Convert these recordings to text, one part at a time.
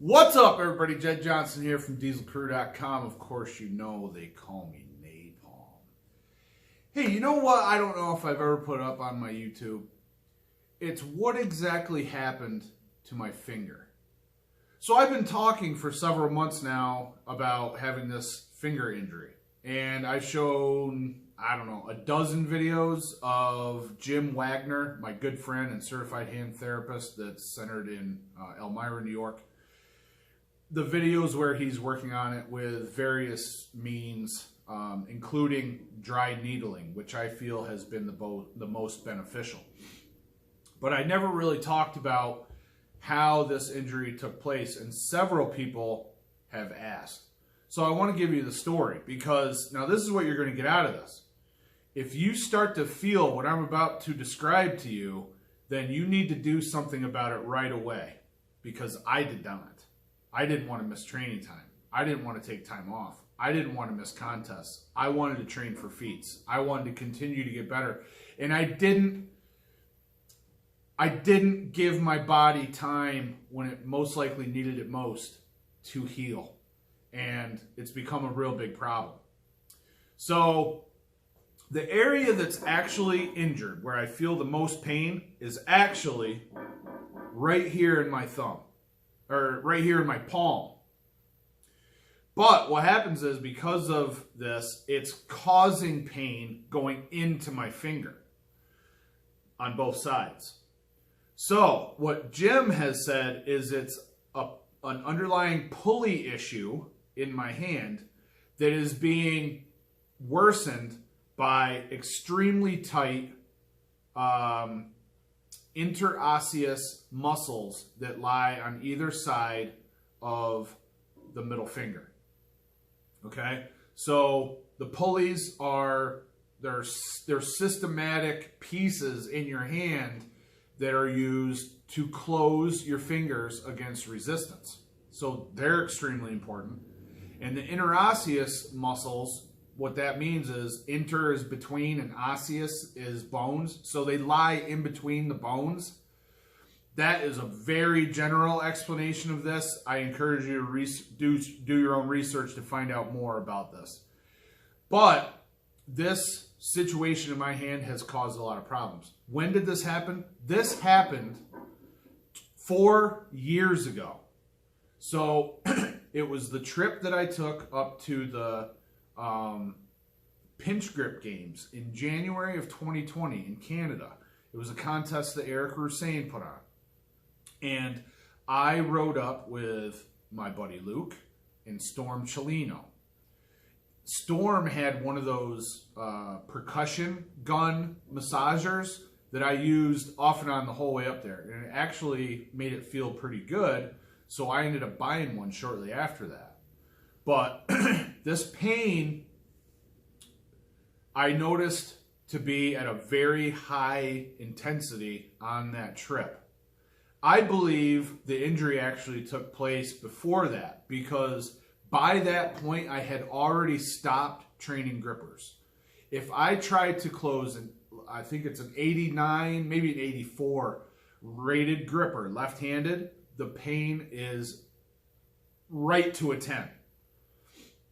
What's up, everybody? Jed Johnson here from DieselCrew.com. Of course, you know they call me Napalm. Hey, you know what I don't know if I've ever put up on my YouTube? It's what exactly happened to my finger. So I've been talking for several months now about having this finger injury. And I've shown, I don't know, a dozen videos of Jim Wagner, my good friend and certified hand therapist that's centered in Elmira, New York. The videos where he's working on it with various means, including dry needling, which I feel has been the most beneficial. But I never really talked about how this injury took place, and several people have asked. So I want to give you the story, because now this is what you're going to get out of this. If you start to feel what I'm about to describe to you, then you need to do something about it right away, because I did not. I didn't want to miss training time. I didn't want to take time off. I didn't want to miss contests. I wanted to train for feats. I wanted to continue to get better. And I didn't give my body time when it most likely needed it most to heal. And it's become a real big problem. So the area that's actually injured, where I feel the most pain, is actually right here in my thumb. Or right here in my palm. But what happens is, because of this, it's causing pain going into my finger on both sides. So what Jim has said is it's an underlying pulley issue in my hand that is being worsened by extremely tight interosseous muscles that lie on either side of the middle finger. Okay, so the pulleys are they're systematic pieces in your hand that are used to close your fingers against resistance. So they're extremely important. And the interosseous muscles, what that means is inter is between and osseous is bones. So they lie in between the bones. That is a very general explanation of this. I encourage you to do your own research to find out more about this. But this situation in my hand has caused a lot of problems. When did this happen? This happened 4 years ago. So it was the trip that I took up to the pinch grip games in January of 2020 in Canada. It was a contest that Eric Roussain put on. And I rode up with my buddy Luke and Storm Cellino. Storm had one of those percussion gun massagers that I used off and on the whole way up there. And it actually made it feel pretty good. So I ended up buying one shortly after that. But this pain, I noticed to be at a very high intensity on that trip. I believe the injury actually took place before that, because by that point I had already stopped training grippers. If I tried to close, I think it's an 89, maybe an 84 rated gripper, left-handed, the pain is right to a 10.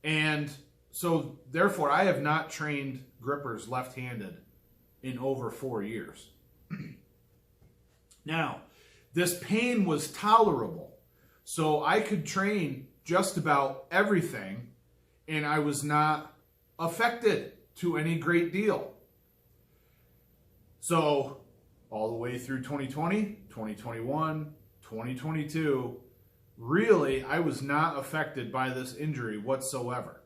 And so therefore I have not trained grippers left-handed in over 4 years. Now, this pain was tolerable, so I could train just about everything, and I was not affected to any great deal. So all the way through 2020, 2021, 2022, really, I was not affected by this injury whatsoever.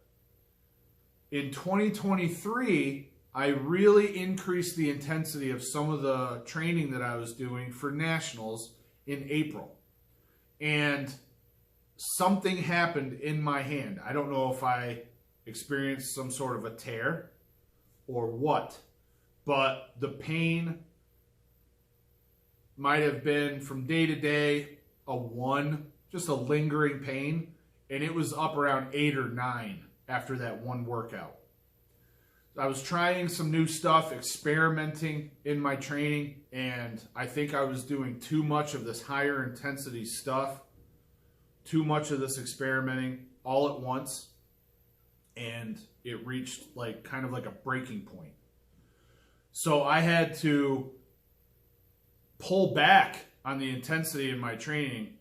In 2023, I really increased the intensity of some of the training that I was doing for nationals in April. And something happened in my hand. I don't know if I experienced some sort of a tear or what, but the pain might have been from day to day a 1, just a lingering pain, and it was up around 8 or 9 after that one workout. I was trying some new stuff, experimenting in my training, and I think I was doing too much of this higher intensity stuff too much of this experimenting all at once, and it reached like kind of like a breaking point. So I had to pull back on the intensity in my training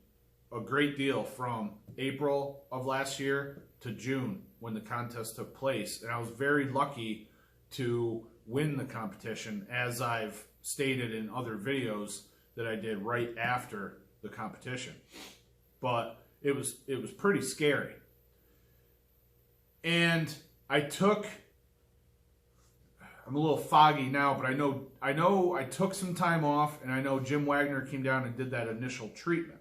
a great deal from April of last year to June when the contest took place. And I was very lucky to win the competition, as I've stated in other videos that I did right after the competition. But it was pretty scary. And I'm a little foggy now, but I know I took some time off, and I know Jim Wagner came down and did that initial treatment.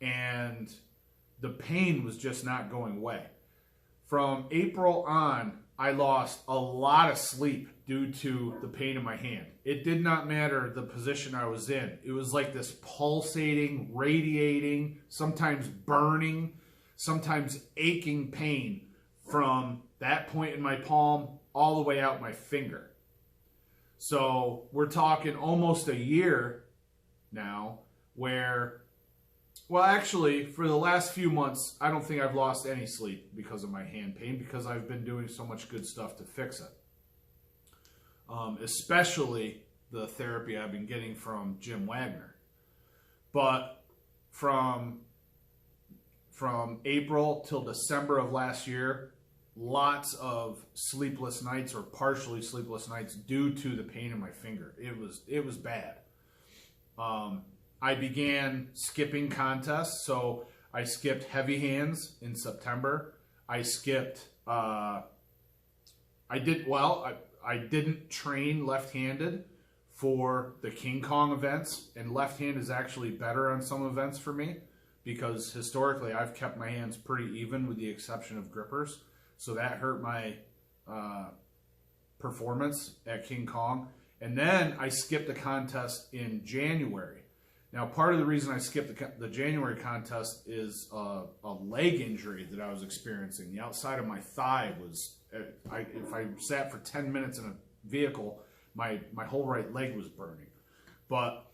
And the pain was just not going away. From April on, I lost a lot of sleep due to the pain in my hand. It did not matter the position I was in. It was like this pulsating, radiating, sometimes burning, sometimes aching pain from that point in my palm all the way out my finger. So we're talking almost a year now where, well, actually, for the last few months, I don't think I've lost any sleep because of my hand pain, because I've been doing so much good stuff to fix it. Especially the therapy I've been getting from Jim Wagner. But from April till December of last year, lots of sleepless nights or partially sleepless nights due to the pain in my finger. It was bad. I began skipping contests, so I skipped heavy hands in September. I skipped. I didn't train left-handed for the King Kong events, and left hand is actually better on some events for me because historically I've kept my hands pretty even with the exception of grippers. So that hurt my performance at King Kong. And then I skipped a contest in January. Now, part of the reason I skipped the January contest is a leg injury that I was experiencing. The outside of my thigh was, if I sat for 10 minutes in a vehicle, my whole right leg was burning. But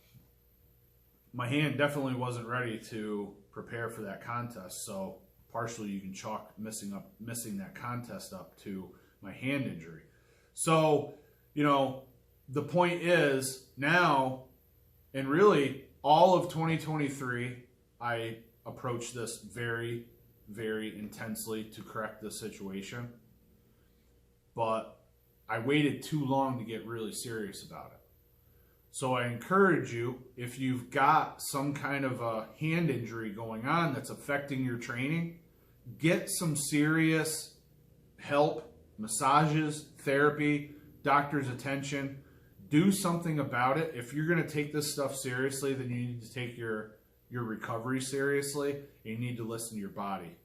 my hand definitely wasn't ready to prepare for that contest. So partially you can chalk missing that contest up to my hand injury. So, you know, the point is now, and really all of 2023, I approached this very, very intensely to correct the situation. But I waited too long to get really serious about it. So I encourage you, if you've got some kind of a hand injury going on that's affecting your training, get some serious help, massages, therapy, doctor's attention. Do something about it. If you're going to take this stuff seriously, then you need to take your recovery seriously. You need to listen to your body.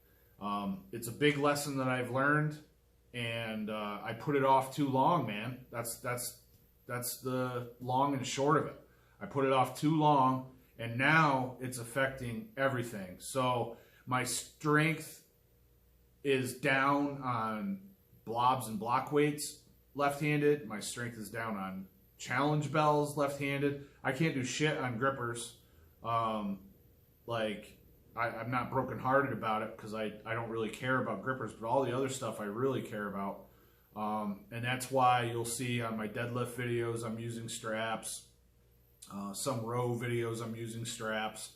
It's a big lesson that I've learned, and I put it off too long, man. That's the long and short of it. I put it off too long, and now it's affecting everything. So my strength is down on blobs and block weights left-handed. My strength is down on challenge bells left-handed. I can't do shit on grippers. I'm not brokenhearted about it because I don't really care about grippers, but all the other stuff I really care about. And that's why you'll see on my deadlift videos I'm using straps. Some row videos I'm using straps.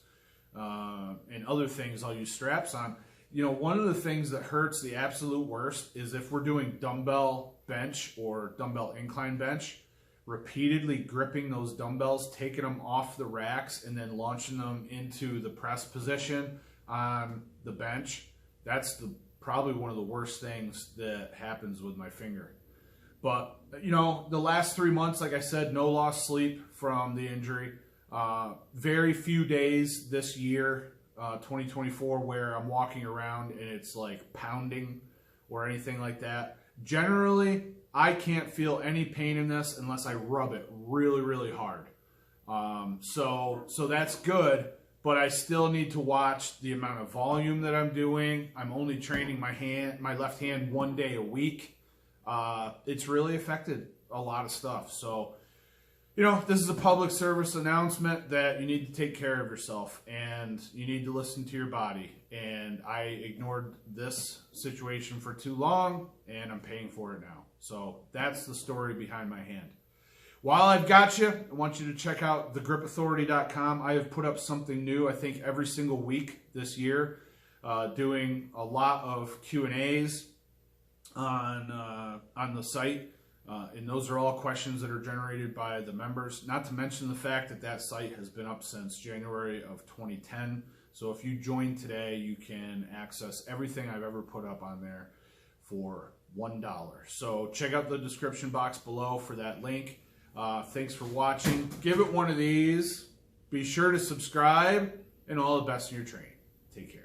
And other things I'll use straps on. You know, one of the things that hurts the absolute worst is if we're doing dumbbell bench or dumbbell incline bench, repeatedly gripping those dumbbells, taking them off the racks, and then launching them into the press position on the bench. That's probably one of the worst things that happens with my finger. But, you know, the last 3 months, like I said, no lost sleep from the injury. Very few days this year, 2024, where I'm walking around and it's like pounding or anything like that. Generally, I can't feel any pain in this unless I rub it really, really hard. So that's good, but I still need to watch the amount of volume that I'm doing. I'm only training my left hand 1 day a week. It's really affected a lot of stuff. So, You know, this is a public service announcement that you need to take care of yourself and you need to listen to your body. And I ignored this situation for too long and I'm paying for it now. So that's the story behind my hand. While I've got you, I want you to check out thegrippauthority.com. I have put up something new, I think, every single week this year, doing a lot of Q&As on the site. And those are all questions that are generated by the members. Not to mention the fact that that site has been up since January of 2010. So if you join today, you can access everything I've ever put up on there for $1. So check out the description box below for that link. Thanks for watching. Give it one of these. Be sure to subscribe, and all the best in your training. Take care.